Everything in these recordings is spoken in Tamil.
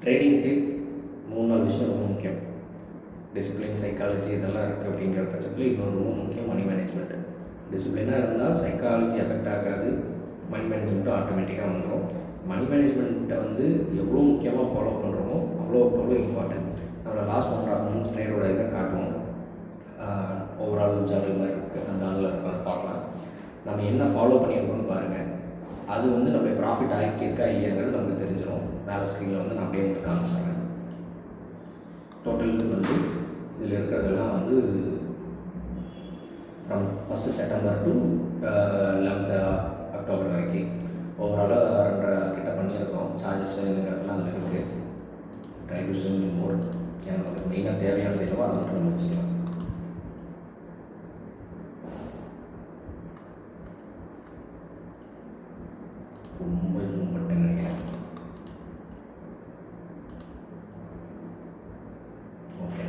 ட்ரேடிங்க்கு 3-4 விஷயம் ரொம்ப முக்கியம். டிசிப்ளின், சைக்காலஜி இதெல்லாம் இருக்குது அப்படிங்கிற பட்சத்தில் இன்னொரு ரொம்ப முக்கியம் மணி மேனேஜ்மெண்ட். டிசிப்ளினாக இருந்தால் சைக்காலஜி எஃபெக்ட் ஆகாது, மணி மேனேஜ்மெண்ட்டும் ஆட்டோமேட்டிக்காக வந்துடும். மணி மேனேஜ்மெண்ட்டை வந்து எவ்வளோ முக்கியமாக ஃபாலோ பண்ணுறோமோ அவ்வளோ இம்பார்ட்டன்ட். நம்மளோட லாஸ்ட் 1.5 months ட்ரேடோட இதை காட்டுவோம். ஓவரால் ஜர்னல் மாதிரி இருக்குது, அந்த ஆளில் இருக்கும், அதை பார்க்கலாம். நம்ம என்ன ஃபாலோ பண்ணியிருக்கோம்னு பாருங்கள். அது வந்து நம்ம ப்ராஃபிட் ஆகியிருக்கா இல்லையாங்கிறது நமக்கு தெரிஞ்சிடும். மேலே ஸ்க்ரீனில் வந்து நான் அப்படியே உங்களுக்கு காமிச்சிடுறேன். டோட்டல் வந்து இதில் இருக்கிறதெல்லாம் வந்து from 1st September to 11th October வரைக்கும் ஓவராலாக 2.5 கிட்ட பண்ணியிருக்கோம். சார்ஜஸ் இதுங்கிறதுலாம் அதில் இருக்குது. ட்ரை டு ஸ்விம் மோர். ஏன்னா நமக்கு மெயினாக தேவையானது என்னவோ அதை மட்டும் நம்ம வச்சுக்கலாம். ரொம்ப ஜூம் பண்ணிட்டேன்னு நினைக்கிறேன். ஓகே,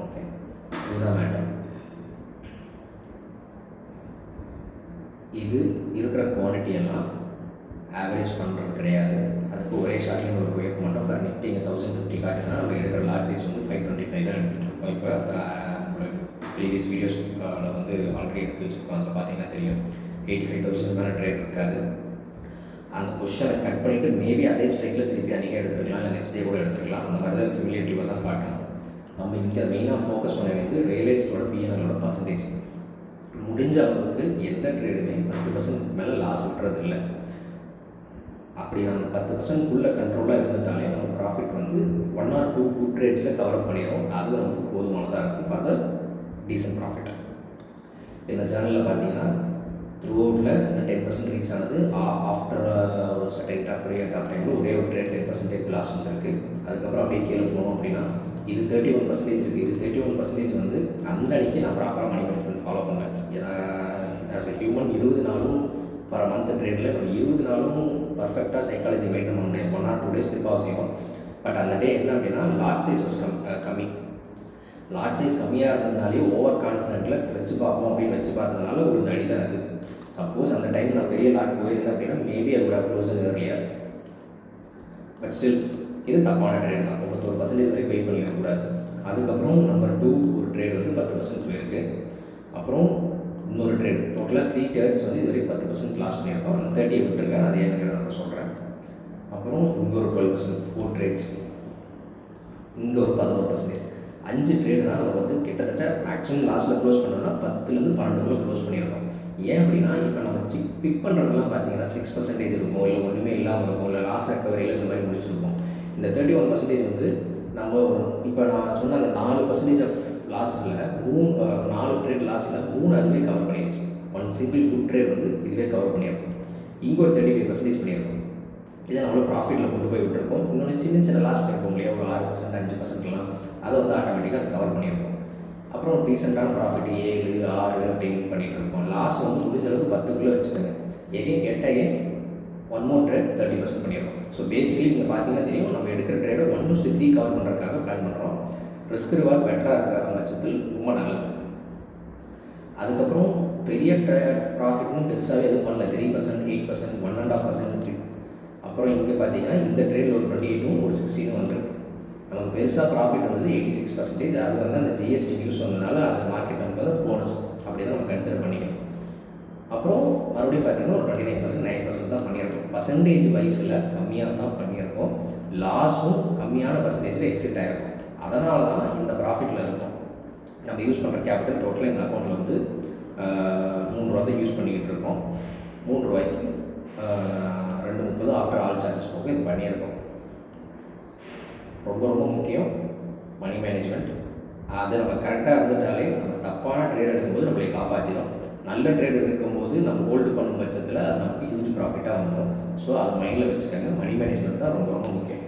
ஓகே, இதுதான் மேட்டர். இது இருக்கிற குவான்டிட்டி எல்லாம் ஆவரேஜ் பண்ணுறது கிடையாது. அதுக்கு ஒரே ஷார்ட்லேயும் ஒரு போயிருக்க மாட்டோம். ஃபார் நிஃப்டி இங்கே 1050 காட்டுதுன்னா நம்ம எடுக்கிற லார்ஜ் சைஸ் வந்து 525 தான் எடுத்துகிட்டு இருக்கோம். இப்போ ப்ரீவியஸ் வீடியோஸில் வந்து ஆல்ரெடி எடுத்து வச்சுருக்கோம். அதில் பார்த்தீங்கன்னா தெரியும் 85,000 மேலே ட்ரேட் இருக்காது. அந்த பொசிஷனை கட் பண்ணிவிட்டு மேபி அதே ஸ்ட்ரைக்கில் திருப்பி அன்றைக்கே எடுத்துருக்கலாம், இல்லை நெக்ஸ்ட் டே கூட எடுத்துருக்கலாம். அந்த மாதிரி தான் கியூமுலேட்டிவாக தான் காட்டணும். நம்ம இங்கே மெயினாக ஃபோக்கஸ் பண்ண வேண்டியது ரியலைஸ்டோட பிஎன்எலோட பர்சன்டேஜ். முடிஞ்ச அளவுக்கு எந்த ட்ரேடுமே 10% மேலே லாஸ் விட்டுறதில்லை. அப்படி நம்ம 10%க்குள்ளே கண்ட்ரோலாக இருந்துட்டாலே நம்ம ப்ராஃபிட் வந்து 1 or 2 குட் ட்ரேட்ஸில் கவர் பண்ணிடும். அது நமக்கு போதுமானதாக இருக்கும் ஃபார் த டீசன்ட் ப்ராஃபிட். இந்த சேனலில் பார்த்தீங்கன்னா த்ரூ அவுட்டில் 10% ரீச் ஆனது. ஆஃப்டர் ஒரு சர்டன் பீரியட் ஆஃப் டைமில் ஒரே ஒரு ட்ரேட் 10% லாஸ் வந்துருக்கு. அதுக்கப்புறம் அப்படியே கீழே போனோம் அப்படின்னா இது 31% இருக்குது. இது 31% வந்து அந்த அன்றைக்கி நான் ப்ராப்பராக மணி மேனேஜ்மெண்ட் ஃபாலோ பண்ணுவேன். ஆஸ் எ ஹியூமன் 20 நாளும் பர் மந்த் ட்ரேடில் நம்ம 20 நாளும் பர்ஃபெக்டாக சைக்காலஜி மெயின்டைன் பண்ண முடியாது. 1 or 2 days ஸ்லிப் அவசியம். பட் அந்த டே என்ன அப்படின்னா லாட் சைஸ் வாஸ் கம்மி. லாட் சைஸ் கம்மியாக இருந்ததுனாலே ஓவர் கான்ஃபிடென்ட்டில் வச்சு பார்ப்போம் அப்படின்னு வச்சு பார்த்ததுனால ஒரு அடி தான் அது. சப்போஸ் அந்த டைம் நான் பெரிய லாட் போயிருந்தேன் அப்படின்னா மேபி அது கூட க்ளோஸ் ஏர்லியர். பட் ஸ்டில் இது தப்பான ட்ரேட் தான். 31% வரைக்கும் வெயிட் பண்ணிடக்கூடாது. அதுக்கப்புறம் நம்பர் 2 ஒரு ட்ரேட் வந்து 10% போயிருக்கு. அப்புறம் இன்னொரு ட்ரேட் டோட்டலாக 3 ட்ரேட்ஸ் வந்து இது வரைக்கும் 10% லாஸ் பண்ணியிருக்கோம். அந்த 30 விட்டுருக்கேன், அது என்னங்கிறத நான் சொல்கிறேன். அப்புறம் இங்கே ஒரு 12%, 4 ட்ரேட்ஸ், இங்கே ஒரு 11%. 5 ட்ரேடு தான் நம்ம வந்து கிட்டத்தட்ட மேக்ஸிமம் லாஸ்ட்டில் க்ளோஸ் பண்ணோம்னா 10லேருந்து 12 க்ளோஸ் பண்ணியிருக்கோம். ஏன் அப்படின்னா இப்போ நம்ம பிக் பண்ணுறதுலாம் பார்த்தீங்கன்னா 6% இருக்கும், இல்லை ஒன்றுமே இல்லாமல் இருக்கும், இல்லை லாஸ் ரெக்கவரியில் இந்த மாதிரி முடிச்சிருக்கோம். இந்த 31% வந்து நம்ம இப்போ நான் சொன்ன அந்த 4% ஆஃப் லாஸில் 4 ட்ரேட் லாஸில் 3 அதுவே கவர் பண்ணிடுச்சு. 1 சிங்கிள் குட் ட்ரேட் வந்து இதுவே கவர் பண்ணியிருக்கோம். இங்கே ஒரு 35% பண்ணியிருக்கோம். இதை நம்மளோட ப்ராஃபிட்டில் கொண்டு போய் விட்டுருக்கோம். இன்னொன்று சின்ன லாஸ் பண்ணியிருக்கோம் இல்லையா, ஒரு 6%, 5%லாம் அதை வந்து ஆட்டோமேட்டிக்காக அதை கவர் பண்ணியிருக்கோம். அப்புறம் ரீசெண்டான ப்ராஃபிட் 7, 6 அப்படின்னு பண்ணிகிட்டு இருக்கோம். லாஸ் வந்து முடிஞ்ச அளவுக்கு 10க்குள்ளே வச்சுக்கோங்க. எகைன் 1 more ட்ரேட் 30% பண்ணியிருக்கோம். ஸோ பேசிக்கலி இங்கே பார்த்தீங்கன்னா தெரியும் நம்ம எடுக்கிற ட்ரேடை 1:3 கவர் பண்ணுறதுக்காக பிளான் பண்ணுறோம். ரிஸ்க் ரிவார்ட் பெட்டராக இருக்கிற பட்சத்தில் ரொம்ப நல்லது. அதுக்கப்புறம் பெரிய ப்ராஃபிட்னு பெருசாகவே எதுவும் பண்ணல. 3%, 8%, 1.5%. அப்புறம் இங்கே பார்த்தீங்கன்னா இந்த ட்ரேடில் ஒரு 28, ஒரு 16 வந்துருக்கு. நமக்கு பெருசாக ப்ராஃபிட் வந்தது 86%. அது வந்து அந்த ஜிஎஸ்டி நியூஸ் வந்ததுனால அது மார்க்கெட் நமக்கு வந்து போனஸ் அப்படி தான் நம்ம கன்சிடர் பண்ணிக்கணும். அப்புறம் மறுபடியும் பார்த்தீங்கன்னா ஒரு 29%, 9% தான் பண்ணியிருக்கோம். பர்சன்டேஜ் வைஸில் கம்மியாக தான் பண்ணியிருக்கோம். லாஸும் கம்மியான பர்சன்டேஜில் எக்ஸிட் ஆகிருக்கும். அதனால தான் இந்த ப்ராஃபிட்டில் இருக்கும். நம்ம யூஸ் பண்ணுற கேபிட்டல் டோட்டலாக இந்த அக்கௌண்ட்டில் வந்து 3 ரூபா தான் யூஸ் பண்ணிக்கிட்டு இருக்கோம். 3 ரூபாய்க்கு 2.30 ஆஃப்டர் ஆல் சார்ஜஸ் போக இது பண்ணியிருக்கோம். ரொம்ப ரொம்ப முக்கியம் மணி மேனேஜ்மெண்ட். அது நம்ம கரெக்டாக இருந்துட்டாலே நம்ம தப்பான ட்ரேட் எடுக்கும்போது நம்மளை காப்பாற்றிடும். நல்ல ட்ரேட் எடுக்கும்போது நம்ம ஹோல்டு பண்ணும் பட்சத்தில் அது நமக்கு ஹியூஜ் ப்ராஃபிட்டாக வந்துடும். ஸோ அது மைண்டில் வச்சுக்கோங்க. மணி மேனேஜ்மெண்ட் தான் ரொம்ப ரொம்ப முக்கியம்.